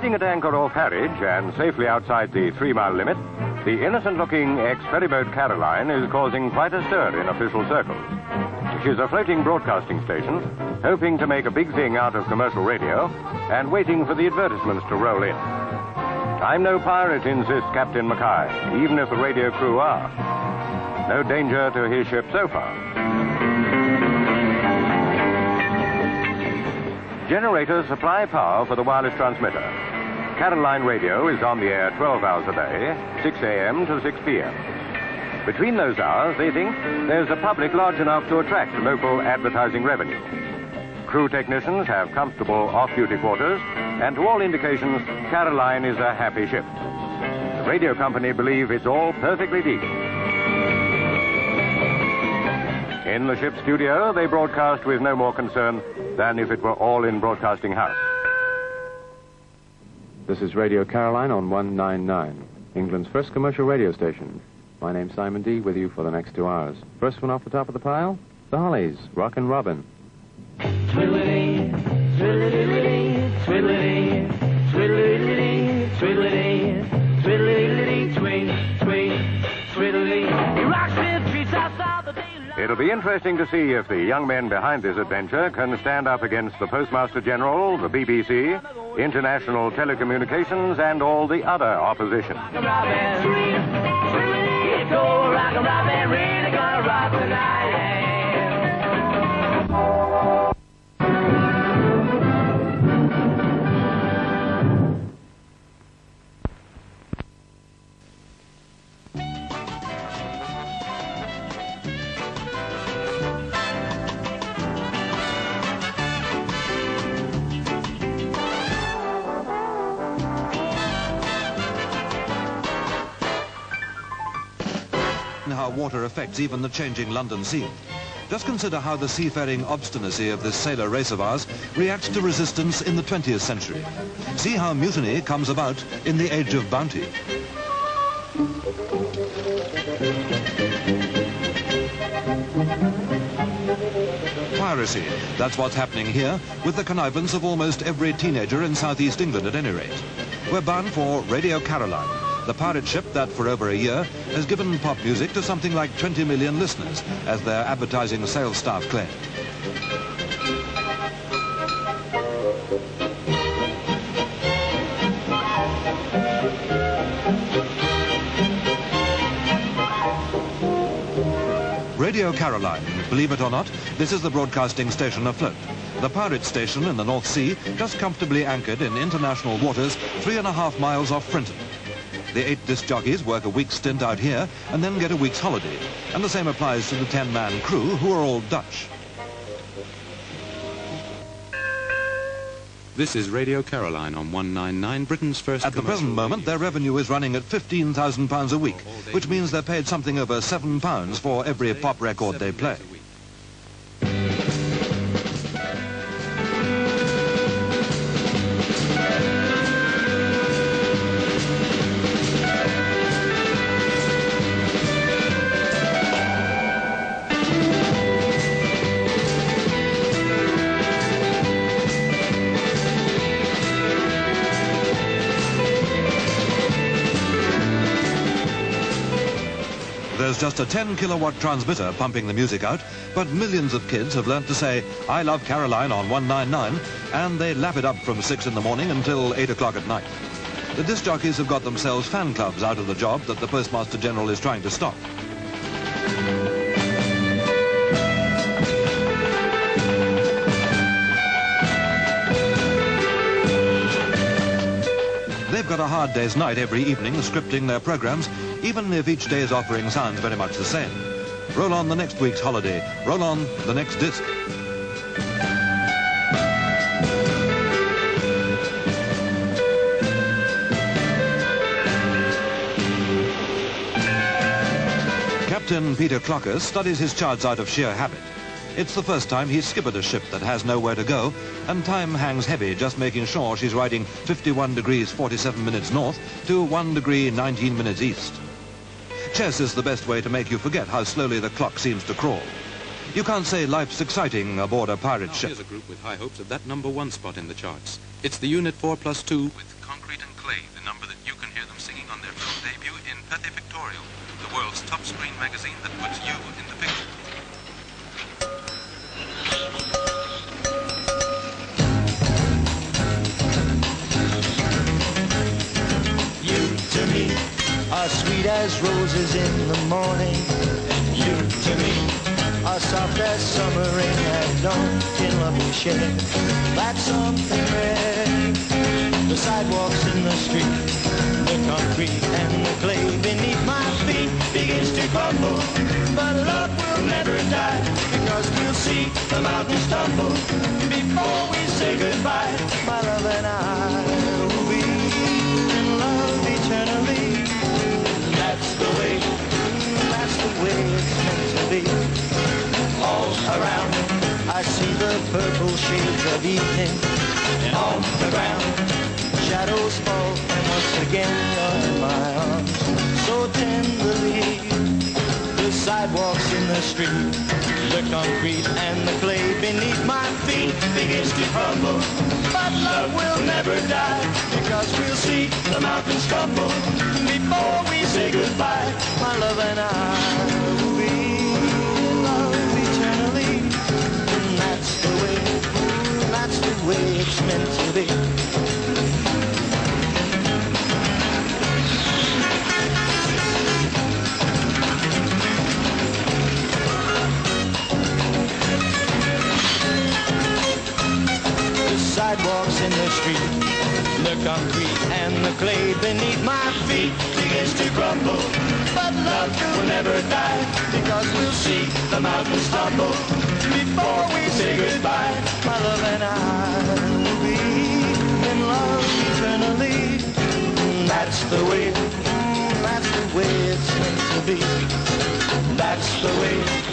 Riding at anchor off Harwich and safely outside the 3-mile limit, the innocent-looking ex-ferryboat Caroline is causing quite a stir in official circles. She's a floating broadcasting station, hoping to make a big thing out of commercial radio and waiting for the advertisements to roll in. I'm no pirate, insists Captain Mackay, even if the radio crew are. No danger to his ship so far. Generators supply power for the wireless transmitter. Caroline Radio is on the air 12 hours a day, 6 a.m. to 6 p.m. Between those hours, they think, there's a public large enough to attract local advertising revenue. Crew technicians have comfortable off-duty quarters, and to all indications, Caroline is a happy ship. The radio company believe it's all perfectly legal. In the ship's studio, they broadcast with no more concern than if it were all in Broadcasting House. This is Radio Caroline on 199, England's first commercial radio station. My name's Simon D, with you for the next 2 hours. First one off the top of the pile, the Hollies, Rockin' Robin. Twiddly, twiddly, twiddly, twiddly, twiddly, twiddly, twing, twing, twiddly. He rocks the streets outside the day. It'll be interesting to see if the young men behind this adventure can stand up against the Postmaster General, the BBC, International Telecommunications, and all the other opposition. Go rock and roll, they're really gonna rock tonight. How water affects even the changing London scene. Just consider how the seafaring obstinacy of this sailor race of ours reacts to resistance in the 20th century. See how mutiny comes about in the age of bounty. Piracy, that's what's happening here, with the connivance of almost every teenager in southeast England at any rate. We're bound for Radio Caroline, the pirate ship that for over a year has given pop music to something like 20 million listeners, as their advertising sales staff claim. Radio Caroline, believe it or not, this is the broadcasting station afloat. The pirate station in the North Sea, just comfortably anchored in international waters 3.5 miles off Frinton. The 8 disc jockeys work a week's stint out here and then get a week's holiday. And the same applies to the 10-man crew, who are all Dutch. This is Radio Caroline on 199, Britain's first. At the present moment, their revenue is running at £15,000 a week, which means they're paid something over £7 for every pop record they play. There's just a 10-kilowatt transmitter pumping the music out, but millions of kids have learnt to say, "I love Caroline" on 199, and they lap it up from 6 in the morning until 8 o'clock at night. The disc jockeys have got themselves fan clubs out of the job that the Postmaster General is trying to stop. They've got a hard day's night every evening scripting their programs, even if each day's offering sounds very much the same. Roll on the next week's holiday. Roll on the next disc. Captain Peter Clocker studies his charts out of sheer habit. It's the first time he's skippered a ship that has nowhere to go, and time hangs heavy just making sure she's riding 51 degrees 47 minutes north to 1 degree 19 minutes east. Chess is the best way to make you forget how slowly the clock seems to crawl. You can't say life's exciting aboard a pirate ship. Here's a group with high hopes of that #1 spot in the charts. It's the Unit 4+2 with Concrete and Clay, the number that you can hear them singing on their film debut in Pethe Pictorial, the world's top screen magazine that puts you in the picture. You to me are sweet as roses in the morning. You to me are soft as summer rain at dawn in loving shade. That's something rare. The sidewalks in the street, the concrete and the clay beneath my feet begins to crumble. But love will never die, because we'll see the mountains tumble before we say goodbye. My love and I will be in love eternally. That's the way it's meant to be. All around I see the purple shades of evening, and on the ground shadows fall, and once again you're in my arms so tenderly. The sidewalks in the street, the concrete and the clay beneath my feet begins to crumble. But love will never die, because we'll see the mountains tumble before we say goodbye. My love and I will be in love eternally. And that's the way it's meant to be. Sidewalks in the street, the concrete and the clay beneath my feet begins to crumble. But love will never die, because we'll see the mountains tumble before we say goodbye. My love and I will be in love eternally. That's the way it's meant to be. That's the way